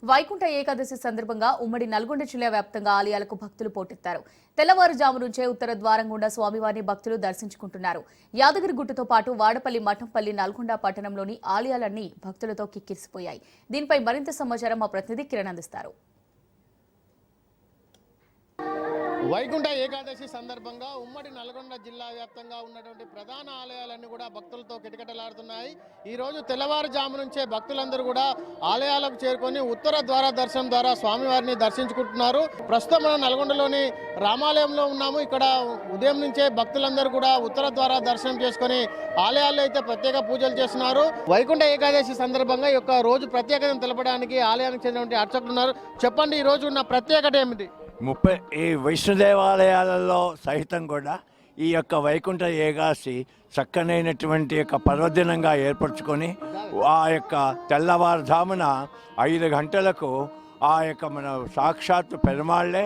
వైకుంఠ ఏకాదశి సందర్భంగా ఉమ్మడి నల్గొండ జిల్లా వ్యాప్తంగా ఆలయాలకు భక్తులు పోటెత్తారు. తెల్లవారుజాము నుంచే ఉత్తర ద్వారం గుండా స్వామివారిని భక్తులు దర్శించుకుంటున్నారు. యాదగిరిగుట్టతో పాటు వాడపల్లి, మఠంపల్లి, నల్గొండ పట్టణంలోని ఆలయాలన్నీ భక్తులతో కిక్కిరిసిపోయాయి. దీనిపై మరింత సమాచారం మా ప్రతినిధి కిరణ్ అందిస్తారు. వైకుంఠ ఏకాదశి సందర్భంగా ఉమ్మడి నల్గొండ జిల్లా వ్యాప్తంగా ఉన్నటువంటి ప్రధాన ఆలయాలన్నీ కూడా భక్తులతో కిటకిటలాడుతున్నాయి. ఈ రోజు తెల్లవారుజాము నుంచే భక్తులందరూ కూడా ఆలయాలకు చేరుకొని ఉత్తర ద్వార దర్శనం ద్వారా స్వామివారిని దర్శించుకుంటున్నారు. ప్రస్తుతం మనం నల్గొండలోని రామాలయంలో ఉన్నాము. ఇక్కడ ఉదయం నుంచే భక్తులందరూ కూడా ఉత్తర ద్వార దర్శనం చేసుకొని ఆలయాల్లో అయితే ప్రత్యేక పూజలు చేస్తున్నారు. వైకుంఠ ఏకాదశి సందర్భంగా ఈ యొక్క రోజు ప్రత్యేకతను తెలపడానికి ఆలయానికి చెందినటువంటి అర్చకులు ఉన్నారు. చెప్పండి, ఈ రోజు ఉన్న ప్రత్యేకత ఏమిటి? ఈ విష్ణుదేవాలయాలలో సహితం కూడా ఈ యొక్క వైకుంఠ ఏకాదశి చక్కనైనటువంటి యొక్క పర్వదినంగా ఏర్పరచుకొని ఆ యొక్క తెల్లవారుజామున 5 గంటలకు ఆ యొక్క మన సాక్షాత్తు పెరుమాళ్లే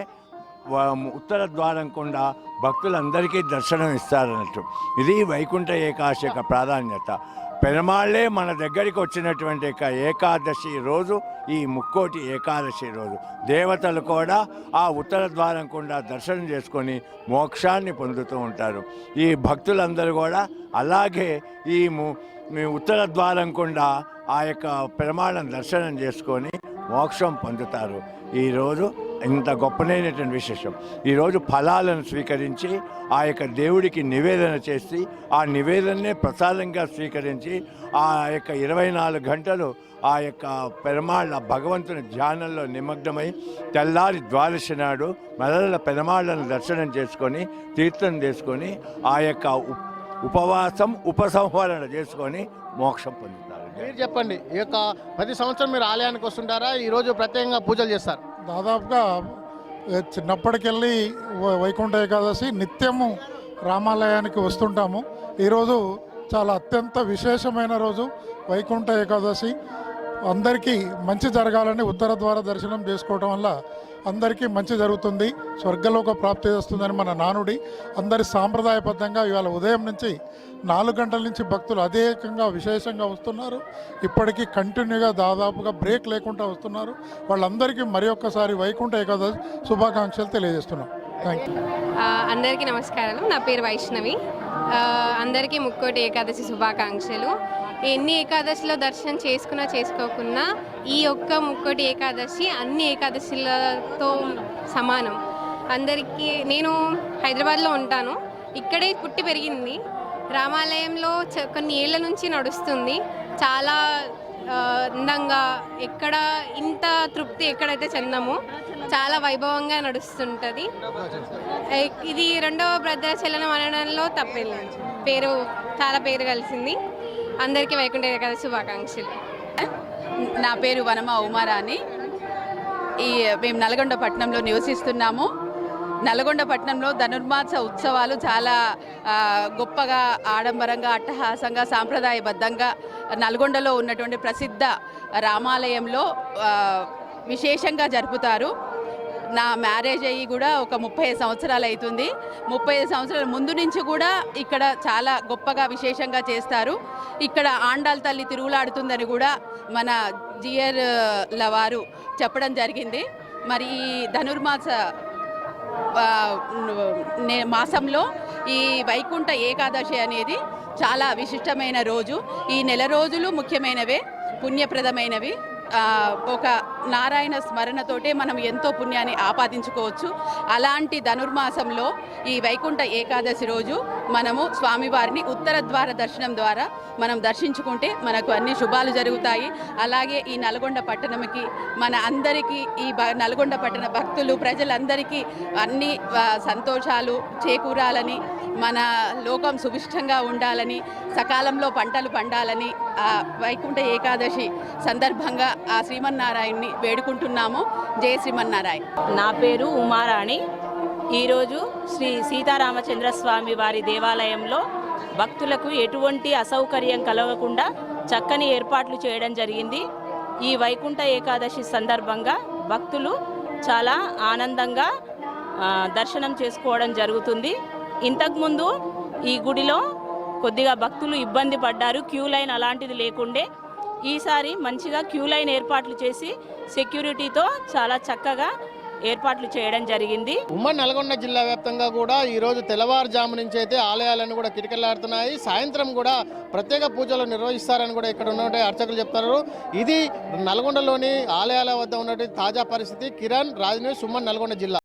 ఉత్తర ద్వారం గుండా భక్తులందరికీ దర్శనం ఇస్తారన్నట్టు. ఇది వైకుంఠ ఏకాదశి యొక్క ప్రాధాన్యత. పెరుమాళ్లే మన దగ్గరికి వచ్చినటువంటి ఏకాదశి రోజు ఈ ముక్కోటి ఏకాదశి రోజు దేవతలు కూడా ఆ ఉత్తర ద్వారం గుండా దర్శనం చేసుకొని మోక్షాన్ని పొందుతూ ఉంటారు. ఈ భక్తులందరూ కూడా అలాగే ఈ ఉత్తర ద్వారం గుండా ఆ యొక్క పెరుమాళ్ళను దర్శనం చేసుకొని మోక్షం పొందుతారు. ఈరోజు ఇంత గొప్పనైనటువంటి విశేషం. ఈరోజు ఫలాలను స్వీకరించి ఆ యొక్క దేవుడికి నివేదన చేసి ఆ నివేదననే ప్రసాదంగా స్వీకరించి ఆ యొక్క 24 గంటలు ఆ యొక్క పెరుమాళ్ళ భగవంతుని ధ్యానంలో నిమగ్నమై తెల్లారి ద్వాదశి నాడు మరల పెరుమాళ్ళను దర్శనం చేసుకొని తీర్థం చేసుకొని ఆ యొక్క ఉపవాసం ఉపసంహరణ చేసుకొని మోక్షం పొందుతారు. మీరు చెప్పండి, ఈ యొక్క ప్రతి సంవత్సరం మీరు ఆలయానికి వస్తుంటారా? ఈరోజు ప్రత్యేకంగా పూజలు చేస్తారు? దాదాపుగా చిన్నప్పటికెళ్ళి వైకుంఠ ఏకాదశి నిత్యము రామాలయానికి వస్తుంటాము. ఈరోజు చాలా అత్యంత విశేషమైన రోజు వైకుంఠ ఏకాదశి. అందరికీ మంచి జరగాలని ఉత్తర ద్వార దర్శనం చేసుకోవడం వల్ల అందరికీ మంచి జరుగుతుంది, స్వర్గలోక ప్రాప్తి వస్తుందని మన నానుడి. అందరి సాంప్రదాయబద్ధంగా ఇవాళ ఉదయం నుంచి 4 గంటల నుంచి భక్తులు అధికంగా విశేషంగా వస్తున్నారు. ఇప్పటికీ కంటిన్యూగా దాదాపుగా బ్రేక్ లేకుండా వస్తున్నారు. వాళ్ళందరికీ మరి ఒక్కసారి వైకుంఠ ఏకాదశి శుభాకాంక్షలు తెలియజేస్తున్నాం. Thank you. అందరికీ నమస్కారాలు. నా పేరు వైష్ణవి. అందరికీ ముక్కోటి ఏకాదశి శుభాకాంక్షలు. ఎన్ని ఏకాదశిలో దర్శనం చేసుకున్నా చేసుకోకున్నా ఈ ఒక్క ముక్కోటి ఏకాదశి అన్ని ఏకాదశిలతో సమానం. అందరికీ నేను హైదరాబాద్లో ఉంటాను, ఇక్కడే పుట్టి పెరిగింది. రామాలయంలో కొన్ని ఏళ్ళ నుంచి నడుస్తుంది. చాలా అందంగా, ఎక్కడ ఇంత తృప్తి ఎక్కడైతే చెందామో చాలా వైభవంగా నడుస్తుంటుంది. ఇది 2వ భద్రాచలం అనడంలో తప్పేలేదు. చాలా పేరు కలిసింది. అందరికీ వైకుంఠ ఏకాదశి శుభాకాంక్షలు. నా పేరు వనమ ఉమారాణి. మేము నల్గొండ పట్టణంలో నివసిస్తున్నాము. నల్గొండ పట్టణంలో ధనుర్మాస ఉత్సవాలు చాలా గొప్పగా, ఆడంబరంగా, అట్టహాసంగా, సాంప్రదాయబద్ధంగా నల్గొండలో ఉన్నటువంటి ప్రసిద్ధ రామాలయంలో విశేషంగా జరుపుతారు. నా మ్యారేజ్ అయ్యి కూడా ఒక 30 సంవత్సరాలు అవుతుంది. 30 సంవత్సరాల ముందు నుంచి కూడా ఇక్కడ చాలా గొప్పగా విశేషంగా చేస్తారు. ఇక్కడ ఆండాల్ తల్లి తిరుగులాడుతుందని కూడా మన జియర్ల వారు చెప్పడం జరిగింది. మరి ఈ ధనుర్మాస మాసంలో ఈ వైకుంఠ ఏకాదశి అనేది చాలా విశిష్టమైన రోజు. ఈ నెల రోజులు ముఖ్యమైనవే, పుణ్యప్రదమైనవి. ఒక నారాయణ స్మరణతోటే మనం ఎంతో పుణ్యాన్ని ఆపాదించుకోవచ్చు. అలాంటి ధనుర్మాసంలో ఈ వైకుంఠ ఏకాదశి రోజు మనము స్వామివారిని ఉత్తర ద్వార దర్శనం ద్వారా మనం దర్శించుకుంటే మనకు అన్ని శుభాలు జరుగుతాయి. అలాగే ఈ నల్గొండ పట్టణంకి, మన అందరికీ, ఈ నల్గొండ పట్టణ భక్తులు ప్రజలందరికీ అన్ని సంతోషాలు చేకూరాలని, మన లోకం సుభిష్టంగా ఉండాలని, సకాలంలో పంటలు పండాలని ఆ వైకుంఠ ఏకాదశి సందర్భంగా ఆ శ్రీమన్నారాయణ్ణి వేడుకుంటున్నాము. జయ శ్రీమన్నారాయణ. నా పేరు ఉమారాణి. ఈరోజు శ్రీ సీతారామచంద్ర స్వామి వారి దేవాలయంలో భక్తులకు ఎటువంటి అసౌకర్యం కలగకుండా చక్కని ఏర్పాట్లు చేయడం జరిగింది. ఈ వైకుంఠ ఏకాదశి సందర్భంగా భక్తులు చాలా ఆనందంగా దర్శనం చేసుకోవడం జరుగుతుంది. ఇంతకుముందు ఈ గుడిలో కొద్దిగా భక్తులు ఇబ్బంది పడ్డారు. క్యూ లైన్ అలాంటిది లేకుండే ఈసారి మంచిగా క్యూ లైన్ ఏర్పాట్లు చేసి సెక్యూరిటీతో చాలా చక్కగా ఏర్పాట్లు చేయడం జరిగింది. ఉమ్మడి నల్గొండ జిల్లా వ్యాప్తంగా కూడా ఈరోజు తెల్లవారుజాము నుంచి అయితే ఆలయాలన్నీ కూడా కిటకిలాడుతున్నాయి. సాయంత్రం కూడా ప్రత్యేక పూజలు నిర్వహిస్తారని కూడా ఇక్కడ ఉన్నటువంటి అర్చకులు చెప్తారు. ఇది నల్గొండలోని ఆలయాల వద్ద ఉన్నటువంటి తాజా పరిస్థితి. కిరణ్, రాజ్ న్యూస్, ఉమ్మడి నల్గొండ జిల్లా.